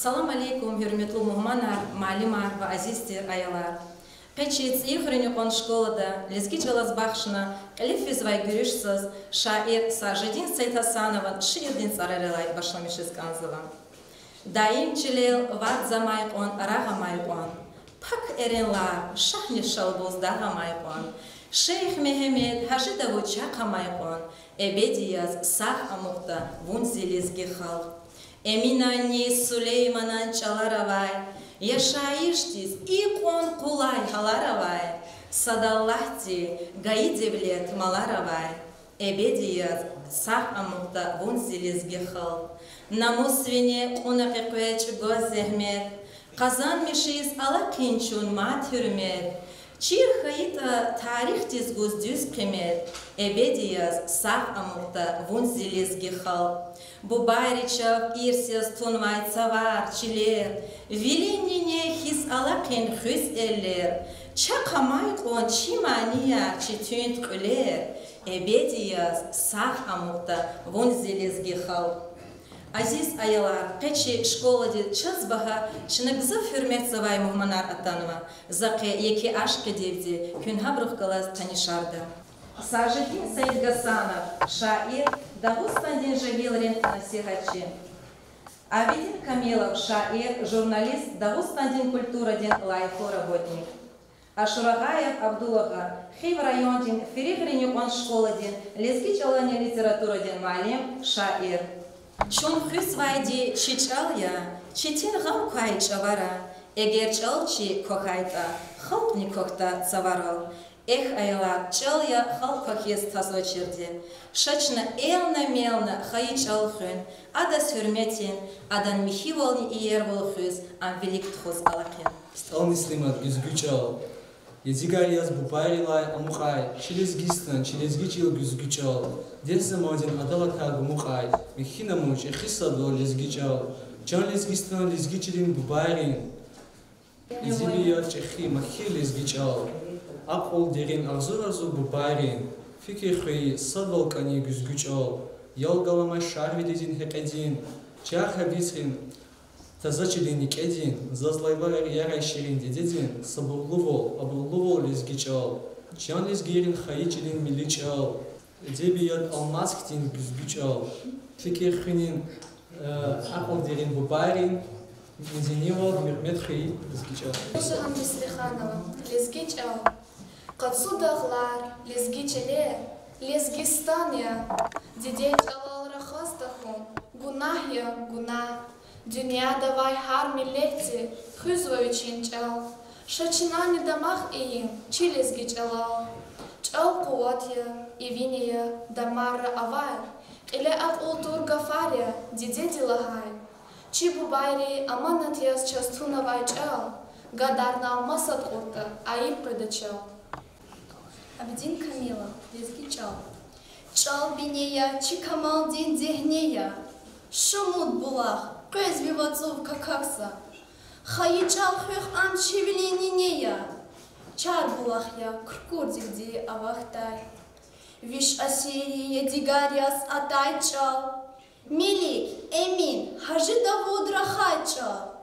Assalamu alaikum, hürmetli muhmanar, malimar ve azizdir ayalar. Печиц ихренюкон школада, лезги çalazбахшна, лефизвай гюришсыз, шаир Сажидин Сайтасанован, шиедин царарелай башламишизганзова. Даим чилел вадзамайкон, рагамайкон. Пак эренлар, шахни шалбоз дагамайкон. Шейх Мехемед, хажидаву чакамайкон. Эбедияз сах амукта, вунзилизги хал. Эминани Сулейманан чаларавай. Яшаиштис икон кулай халаравай, садаллахти гаидевлет маларавай, эбедияз сах амукта вунзилизги хал. Намусвине кунакеквеч гозехмет, казан мишиз ала кинчун мат хюрмет, чир хаита тарихтиз гуздюз кемет, эбедияз сах амукта вунзилизги хал. Бубайричав ирсиз тунвай цавар чилер, Вилинине хис алакин хюс эллер, чакамайкон чимания читюнт кулер, эбедияз сах амукта вунзилизги хал. Азиз аялар, печи школади чазбаха, чинагза хюрметсавай мухманар атанова, заке еки ашке девди, кюнхабрух галаз танишарда. Сажидин Саидгасанов, шаир, Дагустандин Жагилрин насихачи. Абидин Камилов, шаир, журналист, Дагустандин культурадин лайфо работник. Ашурагаев Абдуллага, Хив райондин, Ферихринюкон школадин, Лезги чалани литературадин малим, шаир. Чун хюсвайди чичал я, читин гам кай чавара, эгер чалчи кохайта, халтни кохта цаварал. Эх, айла, чал я халках есть тазочерди. Шачна элна-мелна хаи чалхын, адас хюрметин, адан михиволни иер волхыз, ам велик тхоз алакин. Стал мислимат гюзгючал. Едигарияз бупарилай амухай, через гистан, через гичил гюзгючал. Дезем один адалака гумухай, михина муч, эхисадо лезгичал. Чан лезгистан лезгичилин бупарин. Изибия чехи, махи лезгичал. Ақол дерин арзу-арзу бупарин, фикир хуи садвалкани гюзгючал, ялгаламай шарвидизин хекадин, чаха бисрин, тазачилин никедин, зазлайвар ярай ширин дедедин, сабурлувол, абурлувол лезгичал, чан лезгирин хаичилин миличал, дебият алмасктин гюзгючал, фикир хуинин ақол дерин бупарин, мизинивол мирмет хуи лезгичал. Шахам Бислиханова, лезгичал. Кацудахлар, лезгичеле, лезгистания, дидеч алал рахастаху, гунахья, гуна, дюня давай хар милехти, хюзвою чинчал, шачинани дамах иим, чи лезгичалал, чал куатья, ивиния, дамара авай, или ак ултур гафария, дидеди лагай, чи бубайри аманатьяс частунавай чал, гадарна масад урта, аим предачал. Абидин Камила, лезги чал. Чал бинея, чикамал дин дехнея. Шумут булах, презвивацов какакса. Хаи чал хых ан чевеленинея. Чар булах я, кркурдигди авахтай. Виш асирия дигариас атай чал. Мили, эмин, хажи давуд рахай чал.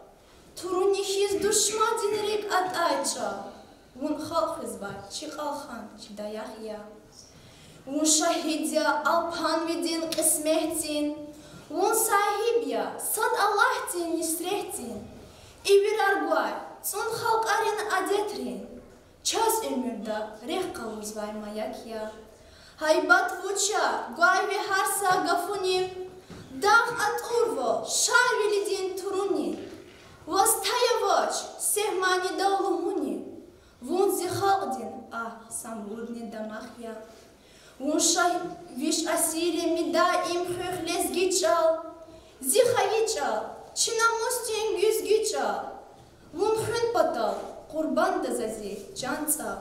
Турунихиз душмадин рик атай чал. Вун халхизбай, чихалхан, чидаяхия. Вун шахидя, алпан видин, кисмехтин. Вун сахибья, сад Аллахтин, нисрехтин. Ивир аргуай, цун халк арин адетрин. Час умирда, рех калузбай маякия. Хайбат вуча, гуай вихарса гафуним. Дах от урво, шар велидин турунин. Востая воч, сехмани даулумунин. Вун зихалдин, самудни дамахья. Вун шай виш асили мида им хых лезгичал. Зихаичал, чинамустин гюзгичал. Вун хын патал, курбан дазази, джанцал.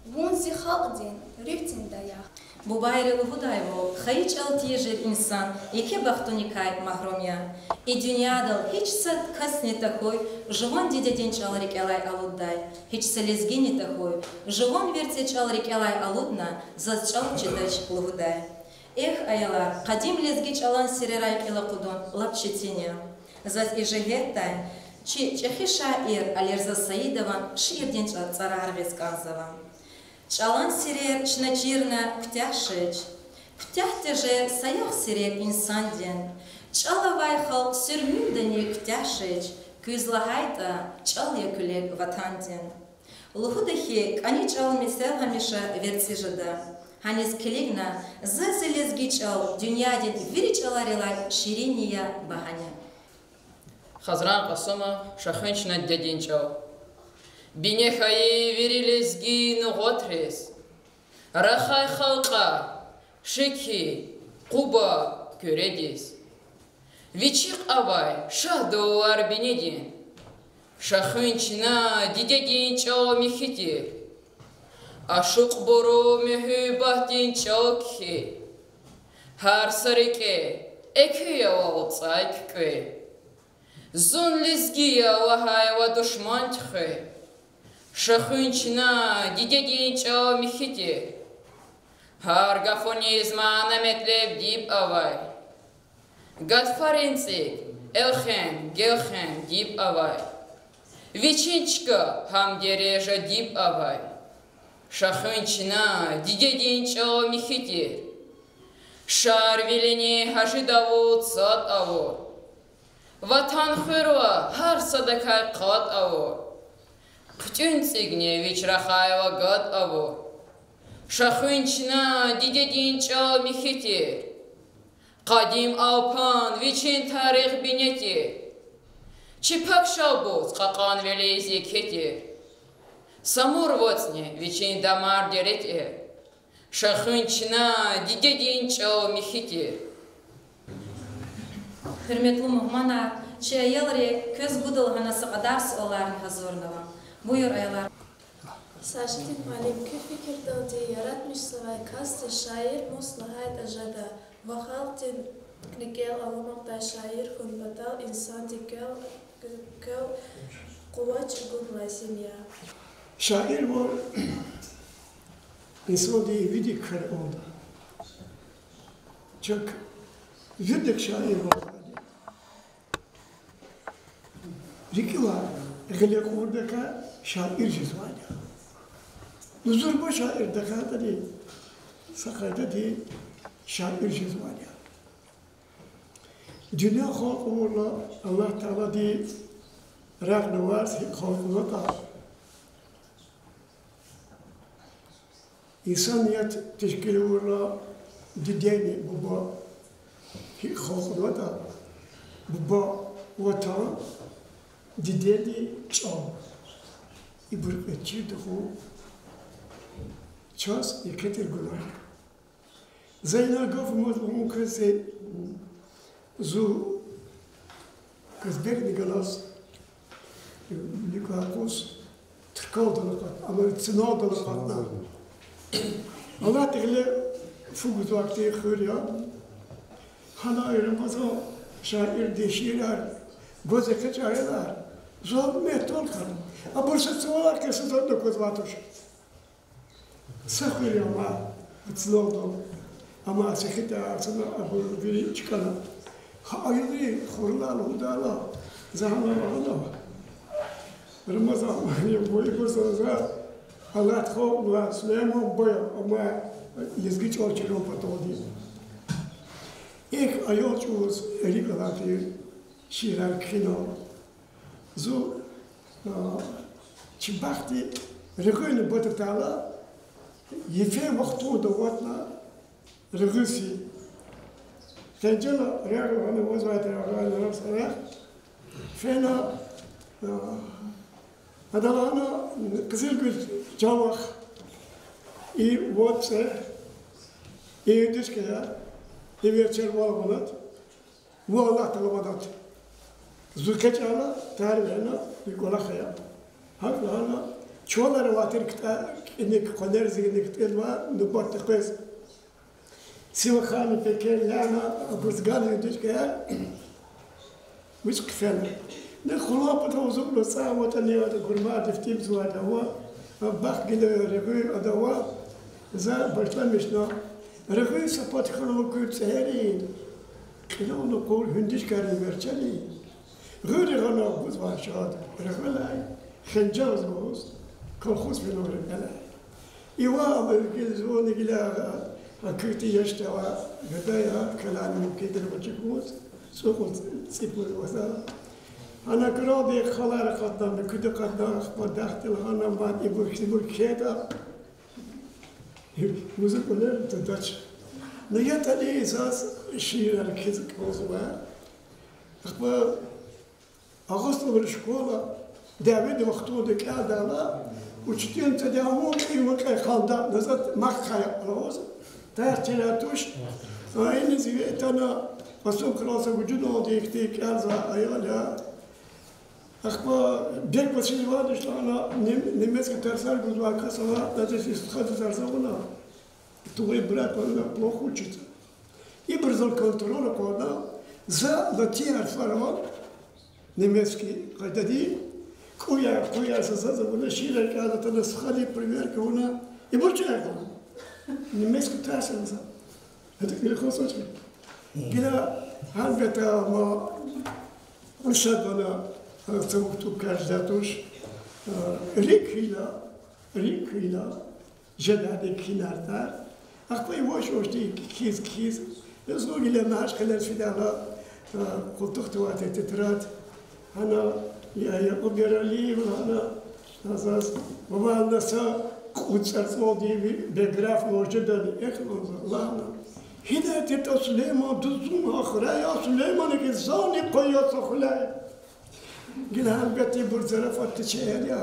Вун зихалдин, рифтин даях. Бубайры лугудайво, хаич алтижер инсан, яке бахтуникай махромя. И дюнядал, хич сад кас не такой, живон дедеден чалрик элай алуддай, хич салезги не такой, живон верте чалрик элай алудна, зачал читач лугудай. Эх, аялар, кадим лезги чалан сирерай килакудон, лапчетиня. Заз ижегеттай, чехи шаир Алерза Саидован шиир день цара арвесканзова. Чалан сирер чначирна ктяшич, ктяхтеже саях сирер инсанден, чала вайхал сюрмюндане ктяшич, кюзлагайта чал якулек ватанден. Лухудахи кани чал месел хамиша верцижада. Ханис келигна зазелезги чал дюняден виричаларилай шириния баханя. Хазран Касома шахенчна дядин чал. Бинехаи вирилезги нуготрес. Рахай халка, шикхи, куба кюредис. Вичик авай, шадуар бинедин. Шахенчна дидядин чал михити. Ашук боро мехи бахтин чалки. Хар сарике, экия валцайкке. Зон лезгия вахайва душмантхе. Шахынчина дидядин чал михити. Хар гафонизма наметлеб дип авай. Гадфаренцик, элхен, гелхен дип авай. Вичинчка хамдережа дип авай. Шахынчина дидядин чал михити. Шар велени хашидаву цат авор. Ватан хырва хар садакай қат авор. Ктюн цигне вечрахаева гад авор. Шахынчина дидядин чал михити. Қадим алпан вичин тарих бинети. Чипак шалбуз қақан велези кети. Самур воцне вичин дамар дерети. Шахынчина дидядин чал михити. Hürmetli muhmanar, çayalri köz budulğanası qadars oların hazırlığı. Buyur aylar. Сашитин Малим fikir daldi yaratmış savay kastı şair muslahayt ajada. Vahaltin knikel alamakta şair hunbatal insan dikel kuvvaç gurlasin ya. Şair var, insan diye vidik kar oldu. Çok vidik şair var. Rikila, gele kurdaka şair cizvanya. Nuzur bu şair dakata değil, sakayda değil, şair cizvanya. Dünya halkımla Allah Teala değil, rağne varsa halkımla da İnsaniyet teşkil uğruna dideni baba halkımla da baba vatan dideni çal. İbrik etçiydi bu. Ças yıkıtır günah. Zayna gafımız onun kızı zu kızbek nigalas nikakos Türkal dalakat ama Çinal dalakatna. Allah tegle fuguz vakti khuriya. Hana ayrılmaz o şair deşiler, gözeke çaylar. Zor metol kanım. Abursa çoğalar kesin zor dokuz vatuş. Sakır ama Çinal ama sekita aslında abur biri çıkalım. Hayırlı khurlar hudala zahana Allah. Ramazan boyu kursa Allah khawla Süleyman boya ama yazgıç olçero patodi. İlk ayolçuz erikalati şirar kino. Zo çibakti reköyne batala yefe vaktu da vatna regüsi. Tencela reago ana vazvate reago sana fena adalana kızılgül cavak i votse i diskaya i verçer valabanat bu Allah talabadat zulkeçala tarihana bir kolakaya haklana çoğaları vatir kita inek kader zinek elma nubat kız Siva Khan peki lana buzgan diskaya مش كفانا نخلوا بتوزق له ساعة وتانية وتقرمات تفتيم سوى دوا باخ كده رغوي دوا زا برتلا مشنا رغوي سبات خلوا كل سهرين كلام نقول هندش كاري مرچلي غير غنا بوز واشاد رغلاي خنجاز بوز كل خوص في نور البلاي إيوا بالجزون إلى كرتي يشتوى بداية كلام ممكن دربتشكوز سوق سيبوز وزا أنا كرادي خلار قدام بكده قدام بدأت الهنا بعد يبغى كذا وزا كلها تدش نيات لي إساس شيء الكيز كوزوا أخبار أغسطس بالشكولة داود وقتودك أدالا وشتين تداوم يمكن خالدا نزت مخايا روز ترتيلاتوش أين زيتنا وسوق راسه وجود أوديك تيك أرزا أيالا أخبار ديك بسيط وادش أنا نمسك ترسل بزوا كسوا نتيجة استخدام ترسلنا توي برات ولا بلوخوتشت يبرزل كنترول كونا زا لتيار فرمان نمسكي قددي كويا سازا ولا شيء كذا تنسخلي بريمير كونا يبرجع نمسك ترسل زا هذا اللي خاصه كده هالبتا ما وشدنا سوقتو كاجداتوش ريكيلا جدادي كينارتار أخوي واش دي كيز يزنو إلى معاش خلال في دالا قلت أختواتي تترات أنا يا قدر لي وأنا أساس وما نسا قد سرسودي بجراف موجودة إخلاص الله هنا تتا سليمان دزوم آخرايا سليمان كزاني قياس خلايا قل هالبتي برزرفة تشيليا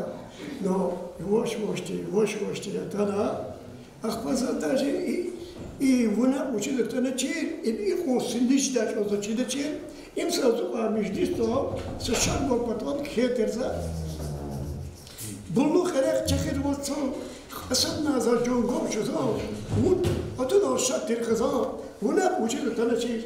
نو واش تي تنا أخبز تاجي ونا وشيء تنتشيل يكون سنديش داش أو شيء تشيل إمسا زوجة مجلس تو سشان بقطعان كهترزا بلو خيرك تخير وصل أصلا زار جونغوم شزان ون أتونا شات تركزان ونا وشيء تنتشيل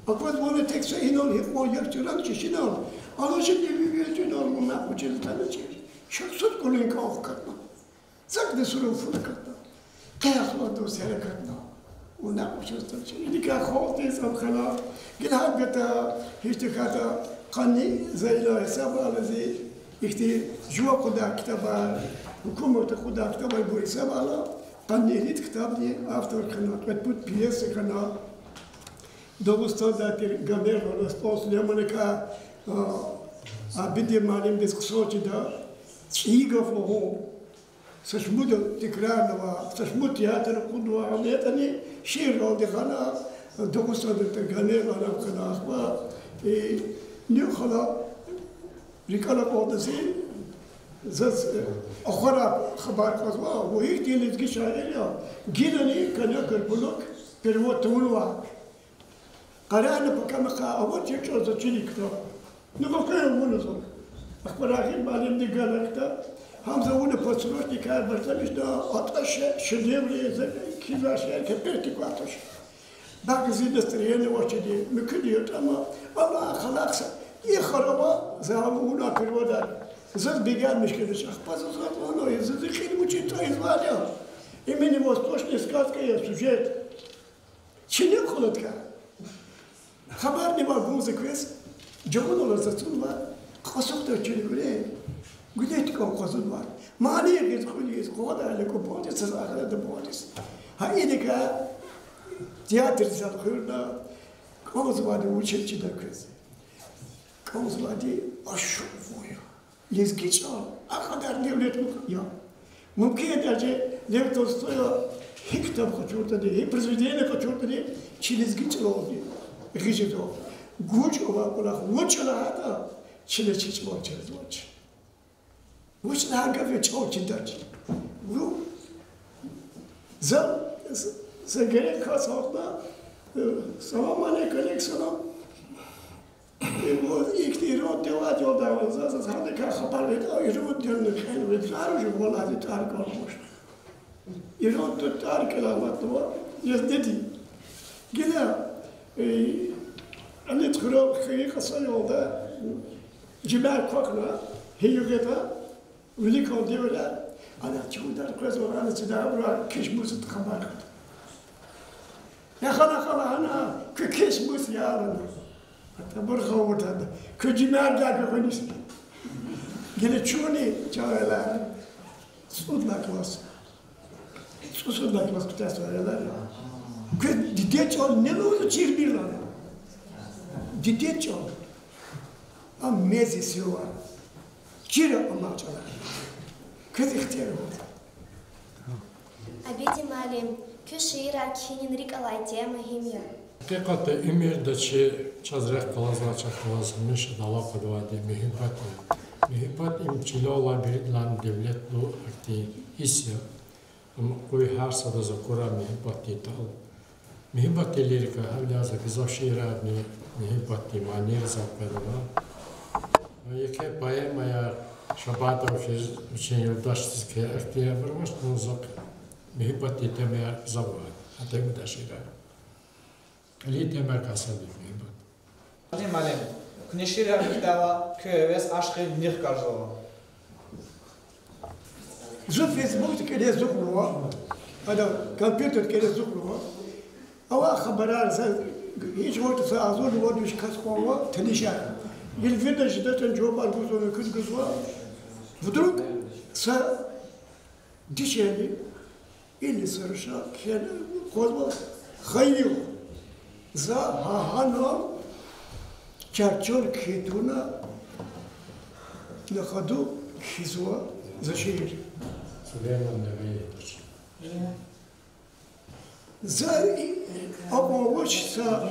أقول ونا تكسر إنهم هيكون يرتلان تشينان أنا شيء يبيعونان ونا وشيء تنتشيل شخصت كلين كأخ كتنا زكد سلوك كتنا كأخلاق دوسير كتنا ونا وشيء تنتشيل إذا كأخواتي سبخلا قل هبتا هشتكاتا قني زي لا حساب على زي يختي جوا خدا كتابا حكومة خدا كتابا يبغى حساب على قني هيت كتاب دي أفتر خنا بتبود بيس خنا دوستان داتي جميل ولا استوس لمنكا أبدي معلم ديسكسوتي دا شيء فوق سشمود تكرار نوا سشمود تياتر قدوة عميتني شيء لو دخلنا دوستان جميل ولا خنا أخبار نيو خلا ريكالا قادسي زز أخرى خبر قصوا وهيك تيلت كشاعرية جيلني كان يأكل بلوك بروت تولوا قرأنا بكم أول شيء شو زتشيني كتاب نبغى ونزول أخبار آخر معلم دي قال كتاب هم زوجنا بسروش دي كار برتمش دا أطش شديم لي زي كذا شيء كبرتي قاتش باقي زيد استرياني واشدي مكديت أما الله خلاص يخربا زعمونا كرودا زاد بيجان مشكلة أخبار زاد وانا يزيد خير مشيت إزواجه إمني وستوش نسكات كيا سوجيت شنو خلط كا خبرني ما بوزك بس جون ولا زتون ما خصوصا تشيل قولي قلت لكم خصوصا ما ماني قلت خلي قواد عليكم بوديس على دبوديس هاي ديك تياتر زاد خيرنا كوز وادي وشيل كذا كذا كوز وادي أشوفه يزكيشان أقدر نقولت يا ممكن أجي لو توستويا هكتب خطوط دي برزيدين خطوط دي شيلزكيش لودي ريجيتو غوش أو كلا وش لا هذا شيل شيء وش وش لا هذا في شو تدرج و زغير خاصنا سلام عليكم سلام يكتيرون توات يودعون زاز هذا كخبر بيتا يرون ديرن الحين ويتعرج والله هذه تارك والمش يرون تارك الأمر يزددي كذا أنا تخرج خير قصير هذا جماعة كوكنا هي كذا ولي كون ديولا أنا تشوف دار كويس وأنا تداور كيش موسى تخبر يا خلا أنا كيش موسى يا رنا Atabur khavutada. Kujimer da konis. Gele chuni çağela. Sudla klas. Sudla klas kutas varlar. Kı didet ol ne oldu çirbir lan. Didet ol. Am mezis yuva. Kira amaçala. Kız ihtiyar oldu. Abedi malem, köşeğirer kinin rik alay tema himya. Hakikati emirde çi çazrek kalazla çakılazmış dala padvadi mihibbat. Mihibbat imçili olan bir lan devlet bu akti hisya. Ama koy her sada zakura mihibbat dital. Mihibbat lirika havlaza kızak şiirabni mihibbat manir zakadana. Yeke poemaya Şabatov için yoldaşsız ki aktiye varmış nuzak mihibbat temel zavar. Hatta bu da şiira. Li temel kasabi mihibbat. Hadi malem. Kneşira mitava köves aşkı nirkarzo. Zo Facebook kere zukluwa. Ada computer kere zukluwa. Ama haberar sen hiç ortası azul var düş kaskova tanışar. Bir video şiddetten cevap algısını kızgızwa. Vdruk sa dişeli ili sarışa kere kozma hayyu. Za hahano çarçol kituna nakhadu khizwa za şehir. Süleyman Nebi'dir. За обмолочиться,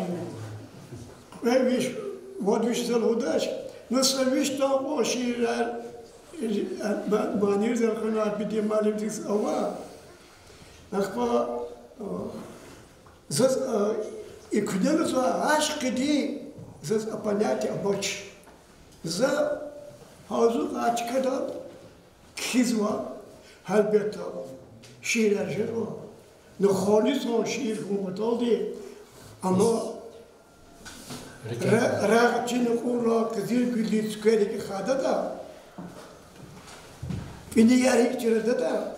вещь, вот вещь залудач, но совещь там оширар, манер зарханат бедемалим тикс ава, ахпа, заз и кудем за ашкиди, заз понятие обоч, за хазу ачкада кизва, halbette şiirler jero. Ne halis o şiir hukumatoldi ama rağçını kula kızıl gülü skeri ki khada da beni yarı içeride da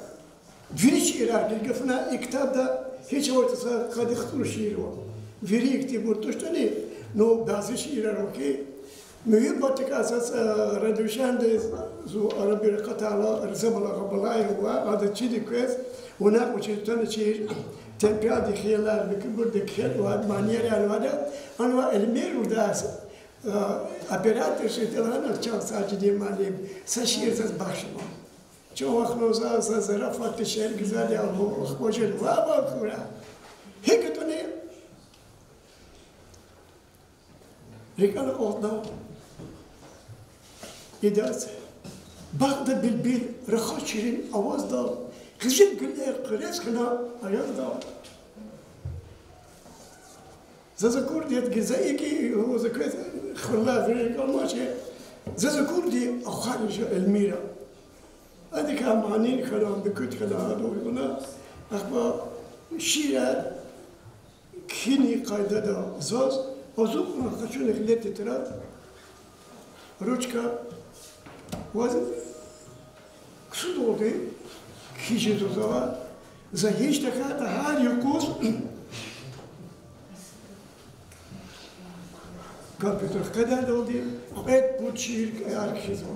bir şiirler gelgefna iktabda hiç ortası kadıktır şiir o. Veri ikti burtuştani no bazı şiirler o ki mühibbatik asas radüşende zu arabi katala rzabala qabalay huwa hada çidi kwes هناك وشيطان شيء تنقاد خيالات بكبر دكيل ومانير الوضع أنا المير وداس أبيراتر شيطان أشوف ساجدي مالهم سشير ساس باشما شو أخلوزا سازرافات الشهر جزالي أبو أخبوجل وابا كورا هيك توني رجال قطنا يدرس بعد بالبيل رخاشين أواز دار Kızım güller kırız kına ayakta. Zazakur diye gizli ki o zakur khalla verir kalmaçı. Zazakur diye akharıcı elmira. Adı kamani kalam bekut kalam doğuna. Akba şiir kini kayda da zaz. Azuk kaçın ehlet tira. Ruçka vaz ksud oldu. Хижи тузава, за хищ таката хар юкус, компьютер когда долди, эт бучир архизм.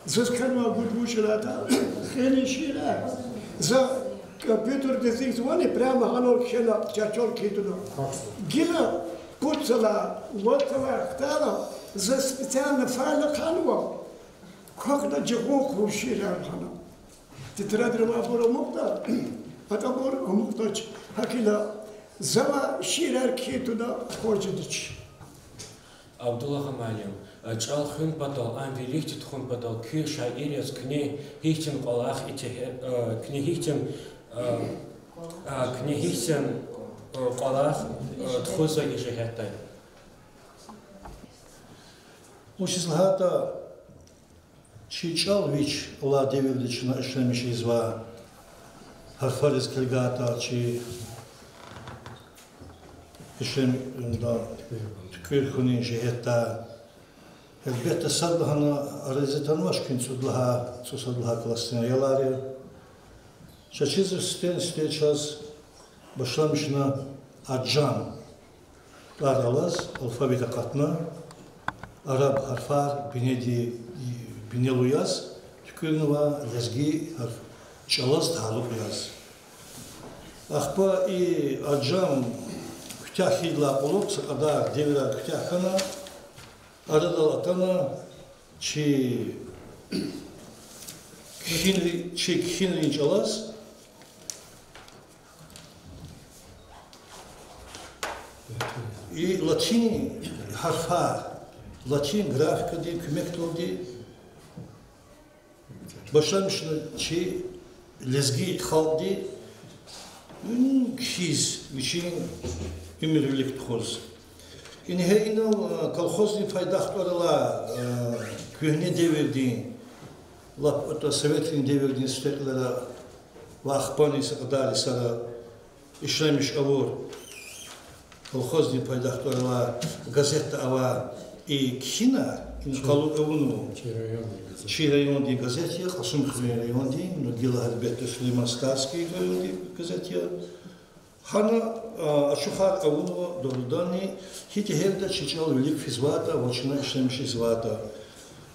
За сканва будвушелата, хели шира. За компьютер дезингзвони прямо ханор хела чачол китуно. Гила пуцала, лотала хтала, за специально файла ханва. Как на джигу хушира хана. Titredir mağbur mukta, atabur muktaç, hakila zama şiirer kituna kocudiç. Abdullah Hamaliyam, çal xun patal, an verichtit xun patal, kü şairias kne hichtin qalach ite kne hichtin qalach txuza ijehetay. Ушислата Чичал вич ола девилдична эшлемиш изва харфарис кельгата чи эшлем да кирхунин жехта элбетте садлахана арезетан вашкин судlaha классина ялари чачиз стен стечас başlamışına acan Aralaz, alfabeta katna, Arap harfar, bineluyaz, tükürnüva, lezgi, çalaz, dağlıkuyaz. Ахпа и аджам ктях хидла полок сакадар девера ктях кана арадал атана чи кхинри жалас и латин харфа латин графика ди кумектолди башламшна чи лезги халди кхиз вичин имирлик тхоз ин хейнал колхозни файдахтарала күйне деверди лап ото советин девердин стеклера вахпани сакадали сара ишлемиш авор колхозни файдахтарала газета ава и кхина ин калу авуну чи район ди газете хасум хвен район ди но дила хадбет Сулейман Старский район ди газете хана ашухар авуну дордани хити херда чичал велик физвата вочна ишлемиш извата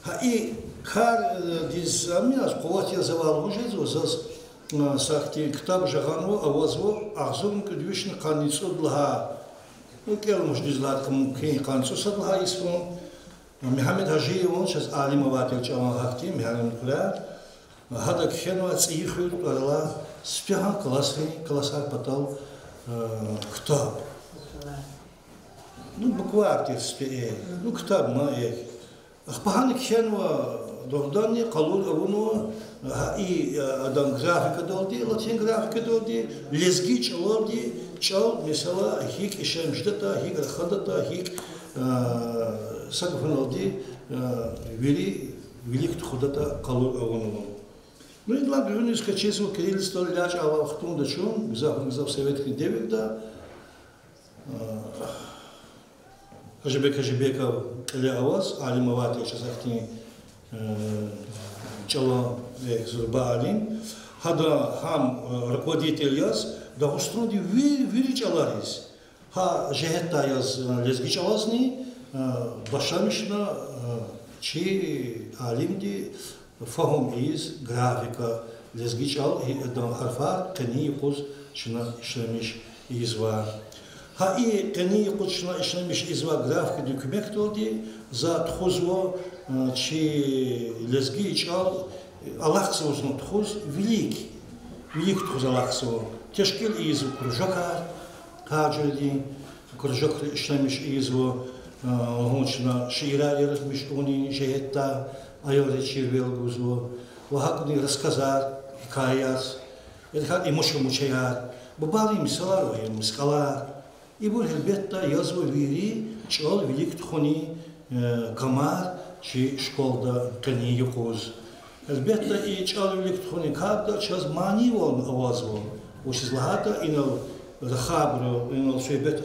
ха и кар диз амиас коватия завал ужезо зас сахти китаб жагану авазво ахзун кдвишн каницу дла кел муждизлат кому кин канцу садла исфон محمد هجی اون چیز عالم واتر چهان هفتی میارم کرد هذا کهنو تصیحی کرده سپیان کلاس پتال کتاب نو بکوارتی سپیه نو کتاب ما یک اخبارن کهنو دوردانی قلول اونو ای آدم گرافیک دادی لاتین گرافیک دادی لزگی چالدی چال مثلا هیچ اشمشته هیچ خدته هیچ сагфаналди велик худата калу авону. Ну и для бюнис качезу кирилл столяч ава хтун да чун гзав советский девида кажебека ле аваз алимавати чазахти чала зурбалин хада хам руководитель яз да устроди вери чаларис ха жехта яз лезги чалазни башамишна чи алимди фахом из графика лезгичал и эдам харфар кани куз шна ишлемиш изва ха и кани куз шна ишлемиш изва графика документ толди за тхузво чи лезгичал аллахсо узно тхуз велик тхуз аллахсо тешкил из кружака каждый кружок ишлемиш изво هونشنا شیرایی رد میشونی جهتا آیوری چیرویل گوزو و هاکنی رسکزار حکایات یادخات ایموشو موچیار بباری مثال و مسکالار ایبور هلبتا یازو ویری چال ویلیک تخونی کمار چی شکولدا کنی یکوز هلبتا ای چال ویلیک تخونی کابدا چاز مانی وان آوازو وشیز لحاتا اینو رخابرو اینو سویبت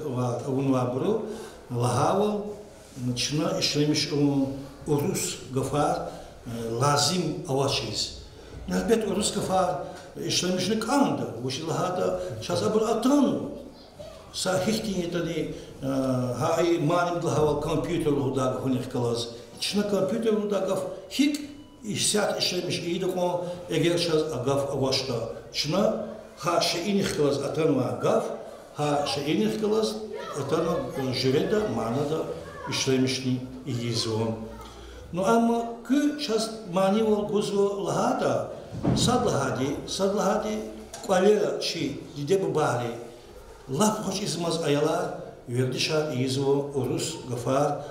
اون وابرو лагавал начина ишлемиш урус гафар лазим авашиз нарбет урус гафар ишлемиш не канда воши лагата часабр атрану сахихти тани хай маним лагавал компьютер лудага хуних калаз чина компьютер лудагав хик исят ишлемиш идоко эгер шаз агав авашта чина ха шеиних калаз атрану агав ха шеиних калаз это живеда манада ишлемишни изон. Но ама к сейчас манивал гузо лагада садлагади квалера чи диде бабари лап хоч измаз аяла вердиша изо урус гафар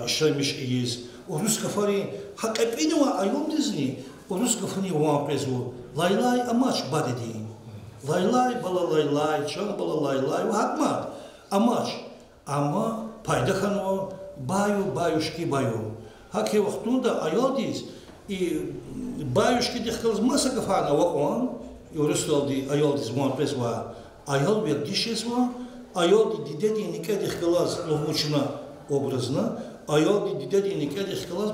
ишлемиш из урус гафари хакапинуа айом дизни урус гафани вам презу лайлай амач бадеди лайлай бала лайлай чан бала лайлай вахмат амач ама пайдахано баюшки баю хаке вахтунда айодис и баюшки дихкалз масагафана ваон и урустолди айодис ван презва айод вердишесва айод дидеди нике дихкалаз ловучна образна айод дидеди нике дихкалаз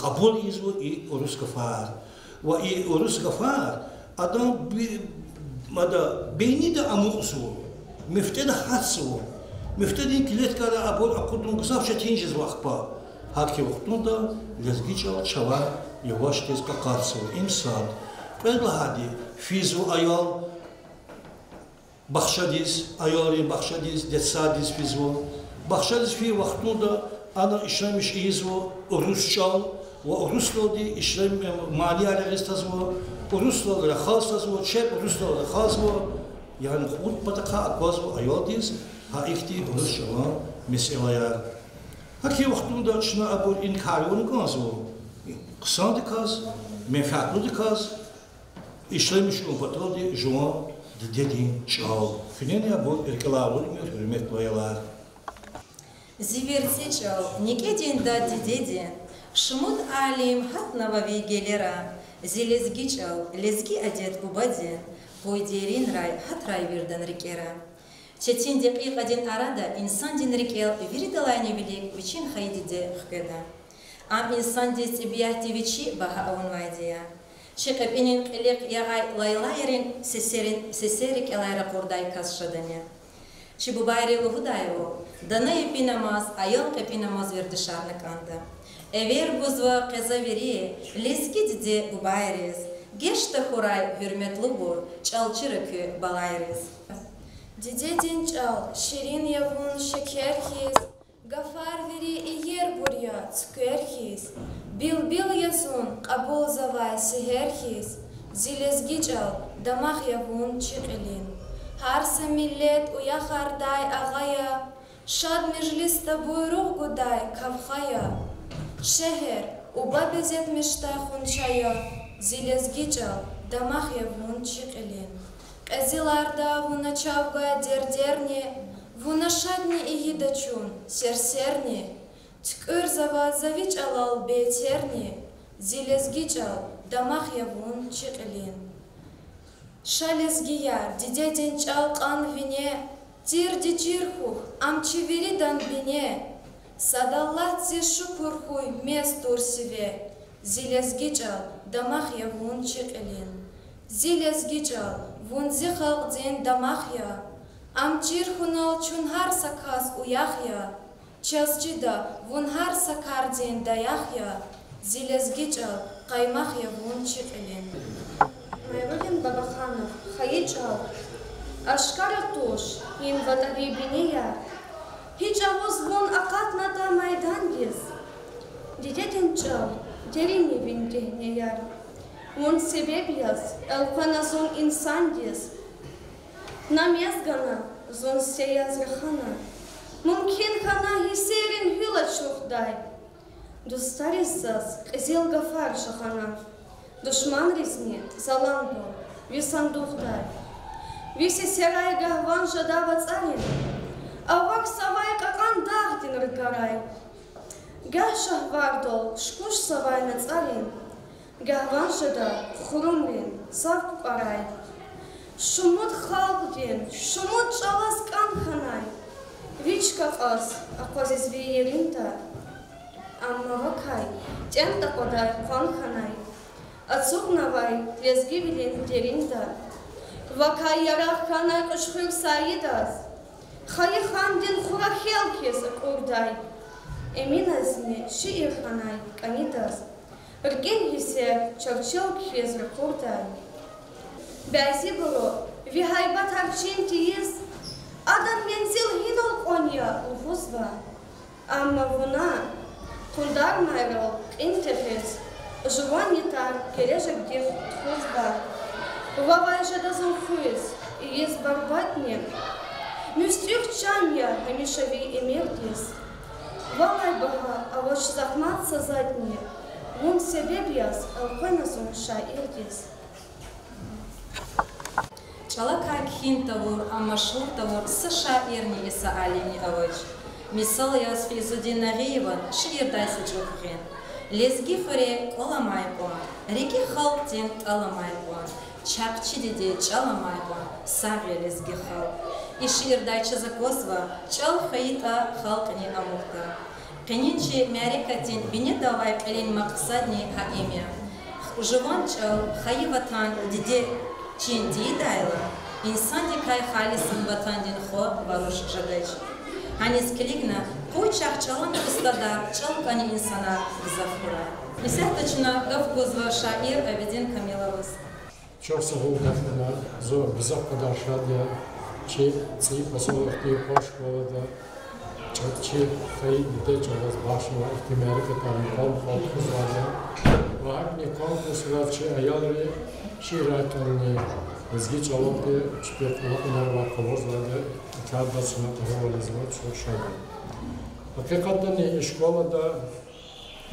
кабул изво и урускафар ва и урускафар адам мада бейнида амусу мифтеда хатсу مفتدين كليت كلا أبود أقودن قصاف شتينجز وقبا هاكي وقتون دا لزجيجال شوا يواش تيز كقارسو إنسان فإلا هادي فيزو أيال بخشديس أيالين بخشديس دتساديس فيزو بخشديس في وقتون دا أنا إشلمش إيزو روسشال وروسلو دي إشلم ماليا رغستازو روسلو رخاصازو شيب روسلو رخاصو يعني خود بتقع أقوازو أياديس ها إختي روسشال مسئلة هكي وقتون دا شنا أبور إن كاريون كازو قصان دكاز منفعتلو دكاز إشلمش أمبطل دي جوان ديدين شال فيني أبور إركلاولو مير هرمت ويلار Зиверсичал, никедин да дидедин, шмут алим хатнава вейгелера, зелезгичал, лезги одет бубадин, пойдерин рай, хатрай вирдан рикера. Четин декик один арада, инсан дин рикел, виридалайни велик, вичин хайдиде хкеда. Ам инсан дис бияти вичи баха аунвайдия. Шикап инин элек ягай лайлайрин, сесерик элайра пордай касшадане. Чебубайри лугудаево, дана епи намаз, аял кепи намаз вердышарны канда. Эвер бузва кезавери, лески диде бубайрез, гешта хурай хюрмет лугу, чалчырыкы балайрез. Диде дин чал, ширин явун шекерхиз, гафар вери и ербурья цукерхиз, бил ясун, кабул завай сихерхиз, зилезги чал, дамах явун чикилин. Харса миллет уяхардай агая, шад межлис тобой рух гудай кавхая. Шехер уба безет мештай хунчая, зилезгичал дамах явун чикилин. Казиларда вуна чавгая дердерни, вуна шадни и едачун серсерни. Ткыр зава завич алал бейтерни, зилезгичал дамах явун чикилин. Шалезгия, дидедин чал кан вине, тирди чирхух, амчи веридан бине, садаллат зи шукурхуй местур сиве, зилезгичал, дамах я вун чикилин. Зилезгичал, вун зихал дзин дамах я, амчирхунал чунхар сакас уяхя, часчида вунхар сакар дзин даяхя, зилезгичал, каймах я вун чикилин. Майрудин Бабаханов, Хаичал, Ашкара Тош, Ин Ватави Бинея, Хичавоз вон Акатната Майдангиз, Дидетин Чал, Дерини Виндегнеяр, Вон Себебиас, Элханазон Инсандис, Намезгана, Зон Сея Зрахана, Мумкин Хана Хисерин Хилачухдай, Дустарисас, Зил Гафар Шахана. Душман ризни, заланбо, висан духдай. Виси серай гаван жадава царин, а вак савай какан дагдин рыгарай. Гашах вардол, шкуш савай на царин, гаван жада, хрумрин, савку парай. Шумут халдин, шумут чалас канханай. Вичка ас, аквазис виеринта, амма вакай, тента кодай канханай. Отцук навай, лезги вилин деринда. Вакай ярах канай кушхур саидас. Хай хандин хурахелкес акурдай. Эминазне шиир ханай канидас. Рген хисе чарчел кхез ракурдай. Бязи было, вихайбат арчин тиез. Адан мензил хинол коня увузва. Амма вуна, хундар майрал интефес. Жуванитар, кележек дев тхузба. Вавай жадазон хуиз, и ез барбатне. Мюстрих чанья, хамишави эмертис. Вавай бага, а воч захматса задне. Вон себе бьяс, алхойназон шаирдис. Чалакай кхинтавур, амашуртавур, саша ирни иса алини авач. Мисал яс физудин нагиеван, шиирдайся чухрин. Лезги фуре коламайбуан, реки халтин аламайбуан, чакчи диде чаламайбуан, сави лезги хал. Ишир дайча закосва, чал хаита халкани амухта. Кенинчи мярикатин бине давай калин максадни хаимя. Уживан чал хаиватан диде чин дидайла, инсан дикай халисан ватандин хо варуш жадач. Hannes Keligna, Koychak Çalan Kustadar, Çalkani insana Zafura. Desяточно Gavgozva şair Abidin Kamilovuz. Çok sağ olun efendim. Zor bize kadar şadiye ki ці поселки пошколада чи хай де через башню Америка там конкурс валя. Вагни конкурс вачи аялри ширакани özgüç alıntı çıkartmalar var kovuzlarda kağıdasına tavalızlar çok şahane. Hakikaten şkolada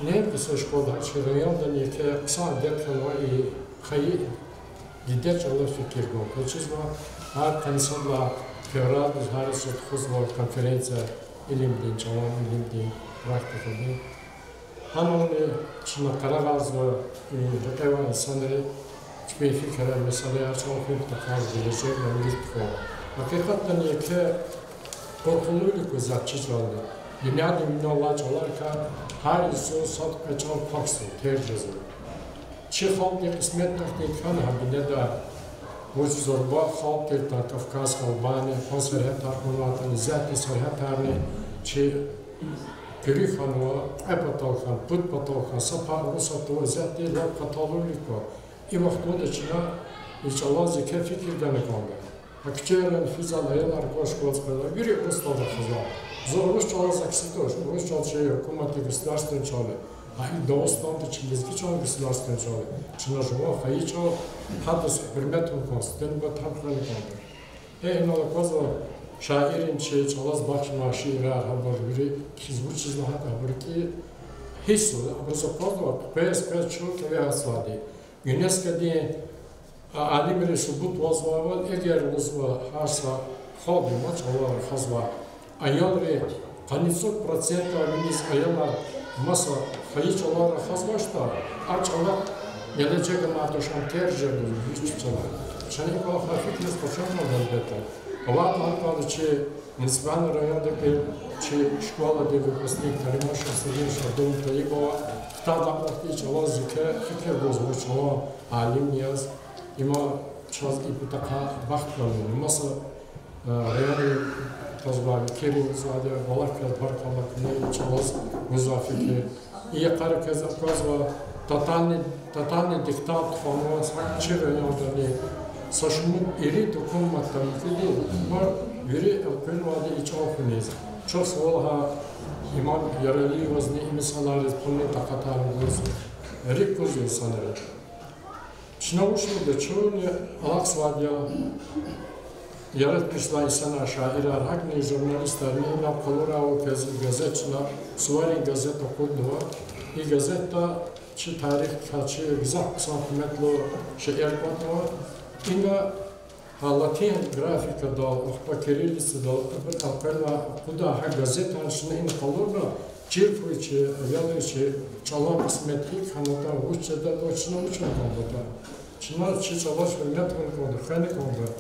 ne kısa şkolada rayonda ne ki sadece kalmayı hayır gider çalış fikir konuşma her tanışma fevral izharı kuzlar konferansa ilimden çalan ilimden praktikada hanımı çına kararızla rekava insanları hiçbir fikre mesela açalım takar gelecek memleket. Hakikaten ki korkuluyla kuzatçı çaldı. Dünyada milyonlar çalarken her iso sat kaçan paksı tercihzi. Çi halkı kısmet noktadan habine de bu zorba halk tertan Kafkas Albanya konserhet tarhunatan zati serhet tarne çi Gürü xanwa, epatalxan, putpatalxan, sapar rusato zati lab katalolika. İvaxtda da Çin'a inşallah zeka fikir denekanlar. Akçeyen fizal aylar koşkoçkalar, yürü ustada fizal. Zor Rusça aksitoş, Rusça hukumatı государственный çalı. Hayır Dağıstan'da Çin'deki çalı государственный çalı. Çin'a жива, hayır çalı, hadis hürmetin konstituen bu tarafları kandır. İnşallah kozva şairin çalaz bakşına şiirler haber biri kizbu çizme haber ki hissu, abrzo kozva pes çok ve asladi. UNESCO'da alimleri subut vazvaval eğer vazva harsa halkı maç olarak hazva ayolları 50% abimiz ayollar masa hayıç olarak hazvaşta açalar gelecek anatoşan tercih edilir hiç çalar. Şani kala hafifiniz kaçırmadan elbette. Olat halkalı ki Nisvan rayondaki ki şkola de выпускник Таримаша Сергей Шардон Таибова tada practic çalaz zike fikir bozma çala alim niyaz ima çaz iputaka baktlanıyor. Masa rayoni tazbavi kerim zade valakaz barkalak ne çalaz muzafikir. İyi karikaz akazva totalni diktat fonu sakçı rayonda ne saşımın iri dokunmaktan kili var yürü elkün vade içafınız. Çok sağolha İmam yararlı vazne insanlar bunun takatarımız rikuz insanları. Çinavuşlu'da çoğunu alaksvadya yaratmışlar insanlar şairler, hakni jurnalistler, ne kolora o gazetçiler, suvari gazet okudular. İ gazette çi tarih kaçı güzel santimetlo şehir katma. İnga Latin grafika da, okpa kirillisi da, akılva kuda ha gazetan şunun kalorna çirfu içi, yalı içi, çalan kısmetlik hanıda uççada da Çin'a uçan kaldı. Çin'a çi çalaş hürmetmen kaldı, khani kaldı.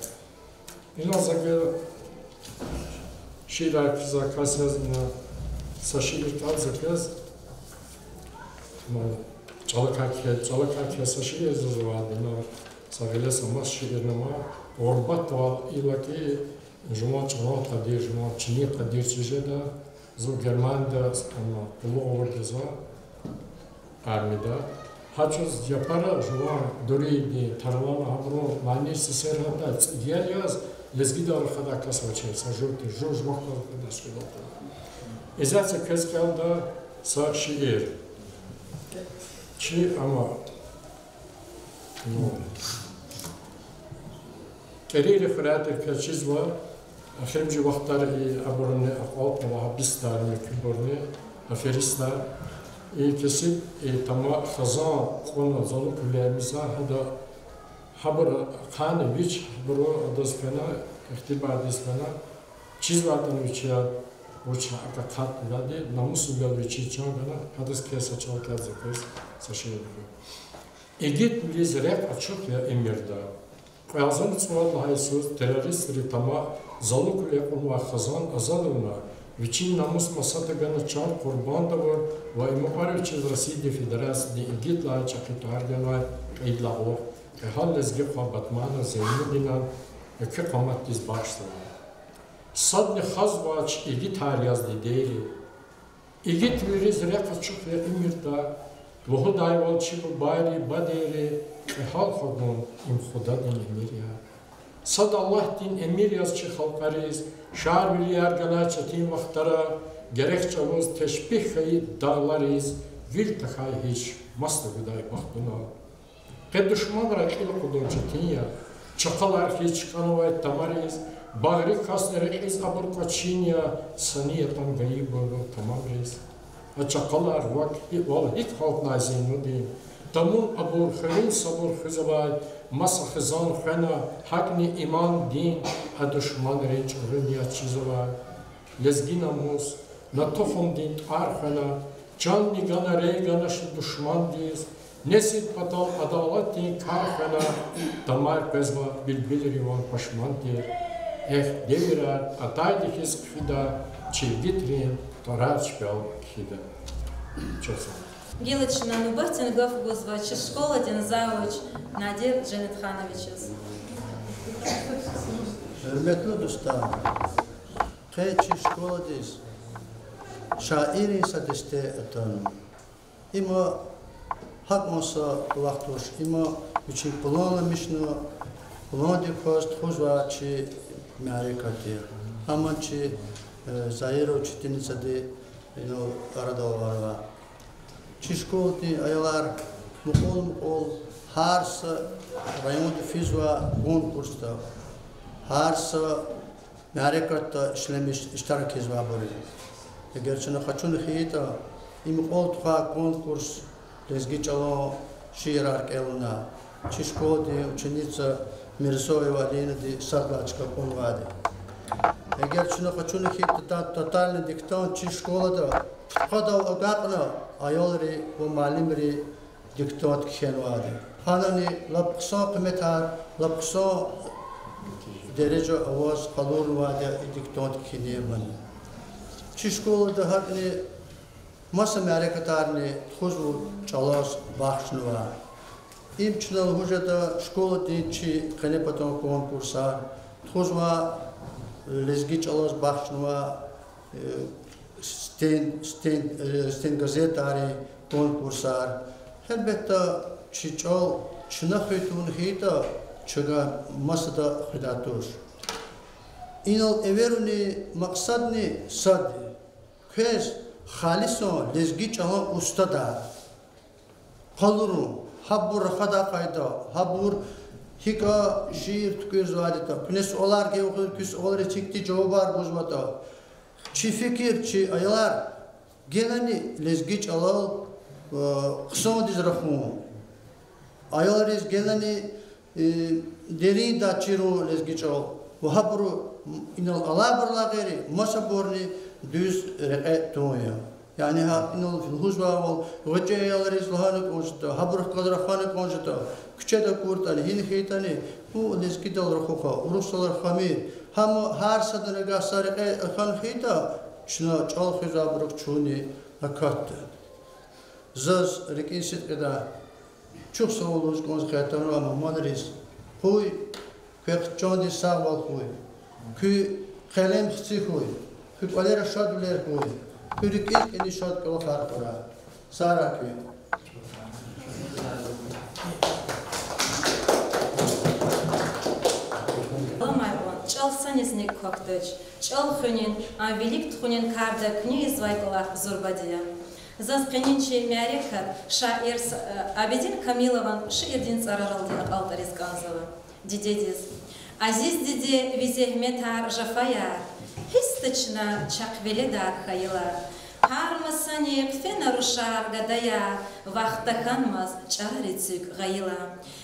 İna zagel şiir fiza kasaz ina saşiir kalzakaz çalakakya saşiir yazıvadı ina sagele samas şiirnama Orbat var ilaki Cuma Çağla Kadir, Cuma Çin'i Kadir çizede, zo German'da pulu orduza, armida. Haçoz yapara Cuma Doriydi, Taralama Habro, Manisi Serhada, diğer yaz lezgide arkada kasvaçay, sajurti, Jurj Mokta arkada şilota. İzatsa Kızkal'da sa şiir. Çi ama Keriri xiratir ka çiz var, xemci vaxtlar aborne aqalt ve habistar mekborne aferistar. Kesip tama xazan konu zalı kulemiza hada haber kanı biç buru adespena ihtibar despena çiz vardan uçya uçha akakat vadi namusu bel biçi çangana hadas kesa çalkaz zakes saşıydı. Egit biliz rep açık ya emirda. Yazan çuval haysus teröristleri tama zalı kule olma xazan azalına Вичин намус масата гана чар курбан да var ve imapar için Россия Федерации игит ла чакитаргала идлаго ke hal lezgi fa batmana zeyni dinan ke qamat diz başlar. Sadni khazvaç ilgi tariyazdı değil. İlgi tüyriz rekaçık ve imirda. Vuhu dayvalçı bu bayri baderi. Hal khogun im khuda din emir ya. Sad Allah din emir yazçı halkariz. Şar milyar gana çetin vaxtara. Gerek çavuz teşbih kayıt dağlarız. Vil takay hiç maslı gıday vaxtuna. Qe düşman rakil kudun çetin ya. Çakalar hiç kanuvay tamariz. Bağrı kasları iz abur kaçinya. Saniyatan gayib olur tamariz. Çakalar vak ilk halk nazinu din. Tamun abur kharin sabur khizabay. Masa khizan khana. Hakni iman din. Ha düşman reç rünya çizabay. Lezgi namus. Na tohum din arkhana. Can nigana reygana şu düşman diyiz. Nesit patal adalet din karkhana. Damar pezva bilbil rivan paşman diye. Devirar ataydı his kfida. Çivgitrin tarar çpel kfida. Çok sağ olun. Гилочна Нубахтингов Гузвачи, школа Дензауч, Надир Джанетхановичес. Hürmetli dostlar, kaçı şkoladayız. Şairin sadiste etanım. İma hak masa vaktoş, ima üçün planlamışno, planladı kost, huzvaçı merikati. Amançı zayıro çitiniçadı, arada varva. Çişkolti aylar mukol harsa rayonda fizva konkursta harsa merekatta işlemiş iştirak ezva bori. Gerçekten kaçın hiyita imkol tuha konkurs lezgiçalo şiirar kelna. Çişkolti učenica Mirzoeva Lena Sadlačka konvadi. Gerçekten kaçın hiyita totalni diktan çişkolada Qadav agaqna ayolri bu malimri diktat kişenwadi. Hanani labqsa qimetar labqsa derece avaz qalur wadi diktat kişeneman. Çişkolada hakni masa merekatarni xuzvu çalas baxşnwa. İmçnal hujada şkola dinçi qanepatan konkursa xuzva lezgi çalas baxşnwa sten gazetari konkursar elbette çiçol şuna xeytun heyta çıga masada xidatur inal everuni maqsadni sad kes xalison lezgi çala ustada qalurun habur xada qayda habur hika şiir tüküz vadita knes olar ki küs olar çekti cevaplar bozmata Çi fikir, çi aylar geleni lezgiç alal kısa diz rahmu. Aylar iz geleni derin da çiro lezgiç al. Bu habru inal alabrla geri masaborni düz reket toya. Yani ha inal huzva ol gece aylar iz lahana konuşta habru kadar khana konuşta. Küçede kurtani hin khitani bu lezgiç al rahuka urusalar khamir. Ham her sadene gasarıqe xan xita şuna çal xizabruq çuni hakat. Zaz rekinsit kada çok sağ olun konuz xatan ama manris. Huy kök çondi sağval huy. Kü kalem xsi huy. Kü qaler şadler huy. Kü rikit eni şad kala farqara. Sara kü. Санезник коктыч, чал хунин, а велик тхунин карда книги звайкалах зурбадия. Заз кенинче мярекат шаир Абедин Камилован шиирдин цараралди алтарис ганзова. Дидедиз. Азиз диде визехметар жафая, хистычна чаквеледар хайла. Хармасани кфе нарушар гадая, вахтаканмаз чарарицик гайла.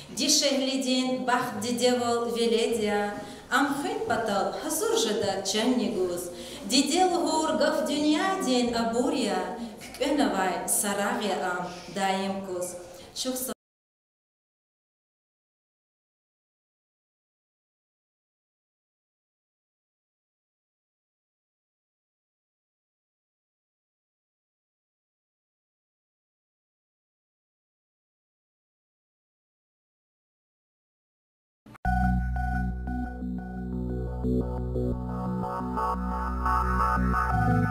Дишеглидин бах дидевол веледия, Амхын патал хазуржада чаннигуз, дидел гургав дюня день абурья, ккенавай сарагья ам даимкуз. Thank you.